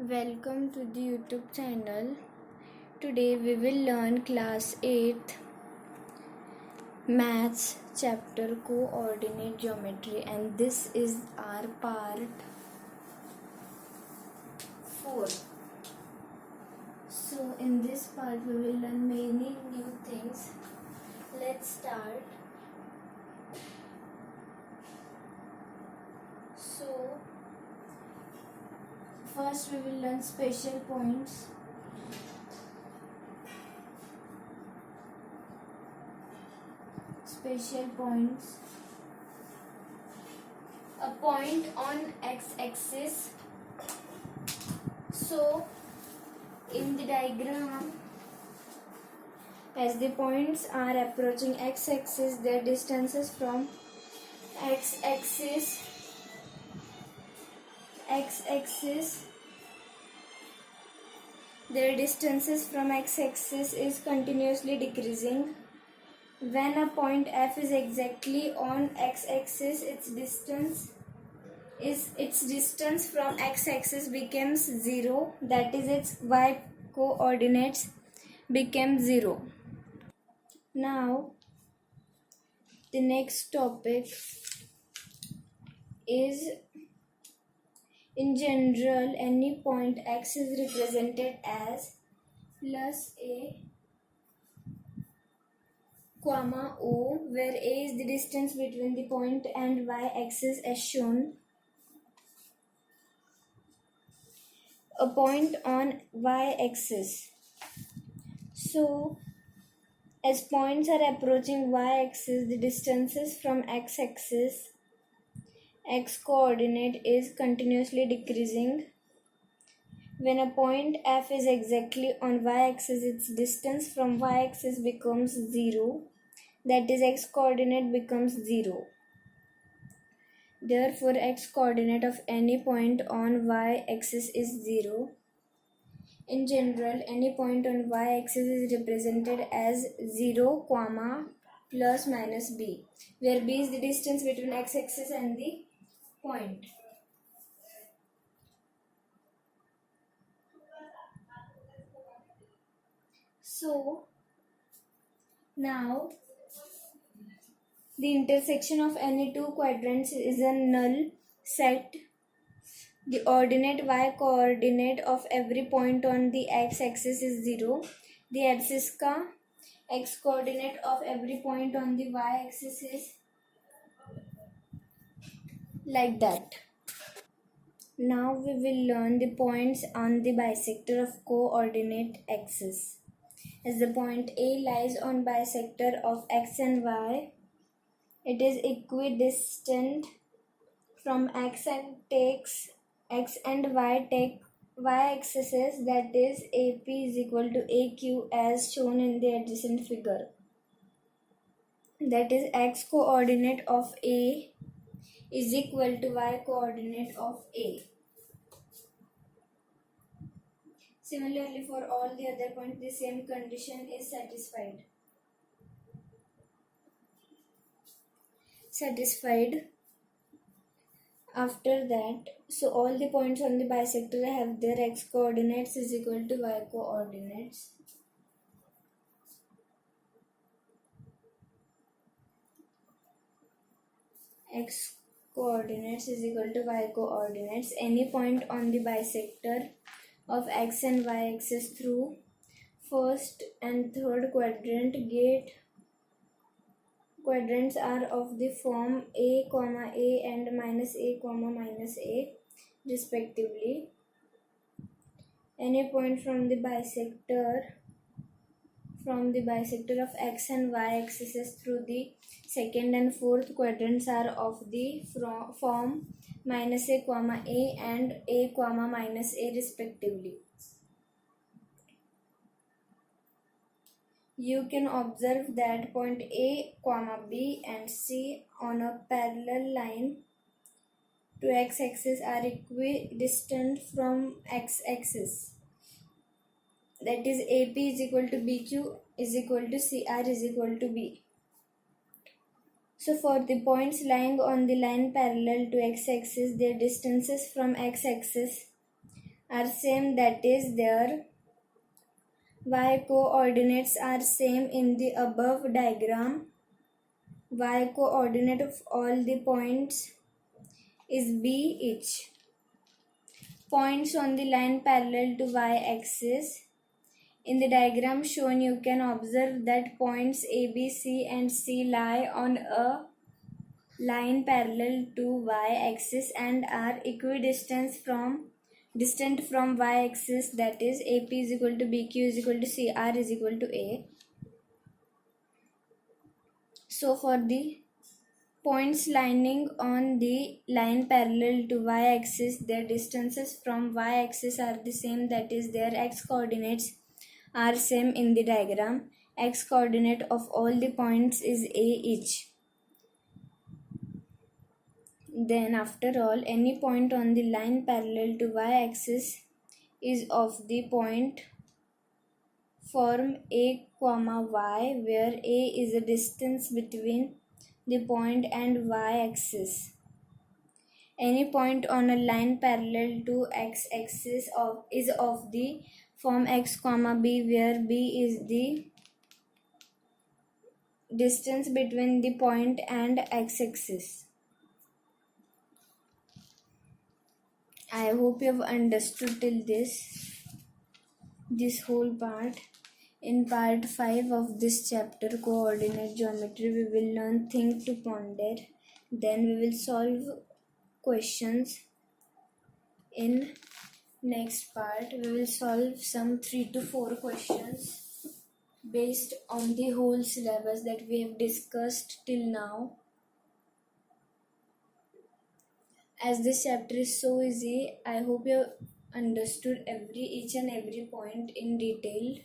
Welcome to the YouTube channel. Today we will learn class 8th maths chapter coordinate geometry, and this is our part 4. So in this part we will learn many new things. Let's start. So first we will learn special points. Special points. A point on x-axis. So in the diagram, as the points are approaching x-axis, their distances from x-axis is continuously decreasing. When a point F is exactly on x-axis, its distance from x-axis becomes 0, that is its y coordinates become 0. Now the next topic is, in general, any point x is represented as plus a comma O, where a is the distance between the point and y-axis as shown. A point on y-axis. So as points are approaching y-axis, the distances from x-axis, x coordinate, is continuously decreasing. When a point F is exactly on y-axis, its distance from y-axis becomes 0, that is x coordinate becomes 0. Therefore, x coordinate of any point on y-axis is 0. In general, any point on y-axis is represented as 0, plus minus b, where b is the distance between x-axis and the point. So now the intersection of any two quadrants is a null set. The ordinate y coordinate of every point on the x-axis is 0. The abscissa x coordinate of every point on the y-axis is like that. Now we will learn the points on the bisector of coordinate axis. As the point A lies on bisector of x and y, it is equidistant from x and takes x and y take y-axis, that is AP is equal to AQ as shown in the adjacent figure. That is x coordinate of A is equal to y coordinate of A. Similarly, for all the other points, the same condition is satisfied. After that, so all the points on the bisector have their x coordinates is equal to y coordinates. X coordinates is equal to y coordinates. Any point on the bisector of x and y axis through first and third quadrants are of the form a, a and minus a, minus a respectively. Any point from the bisector of x and y axes through the second and fourth quadrants are of the form minus a, and a, minus a respectively. You can observe that point A, B and C on a parallel line to x-axis are equidistant from x-axis. That is AP is equal to BQ is equal to CR is equal to B. So for the points lying on the line parallel to x-axis, their distances from x-axis are same, that is their y coordinates are same in the above diagram. Y coordinate of all the points is B each. Points on the line parallel to y-axis. In the diagram shown, you can observe that points A, B, C and C lie on a line parallel to y-axis and are equidistant from y-axis, that is AP is equal to BQ is equal to CR is equal to A. So for the points lying on the line parallel to y-axis, their distances from y-axis are the same, that is their x-coordinates are same in the diagram. X-coordinate of all the points is A each. Then after all, any point on the line parallel to y-axis is of the point form A comma y, where A is the distance between the point and y-axis. Any point on a line parallel to x-axis is of the form x comma b, where b is the distance between the point and x-axis. I hope you have understood till this whole part. In part 5 of this chapter, coordinate geometry, we will learn think to ponder. Then we will solve questions. In next part, we will solve some 3 to 4 questions based on the whole syllabus that we have discussed till now. As this chapter is so easy, I hope you have understood each and every point in detail.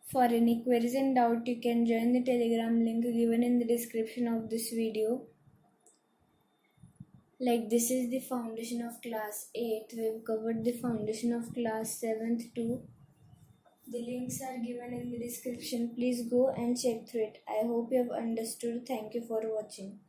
For any queries and doubt, you can join the Telegram link given in the description of this video. Like, this is the foundation of class 8. We have covered the foundation of class 7th too. The links are given in the description. Please go and check through it. I hope you have understood. Thank you for watching.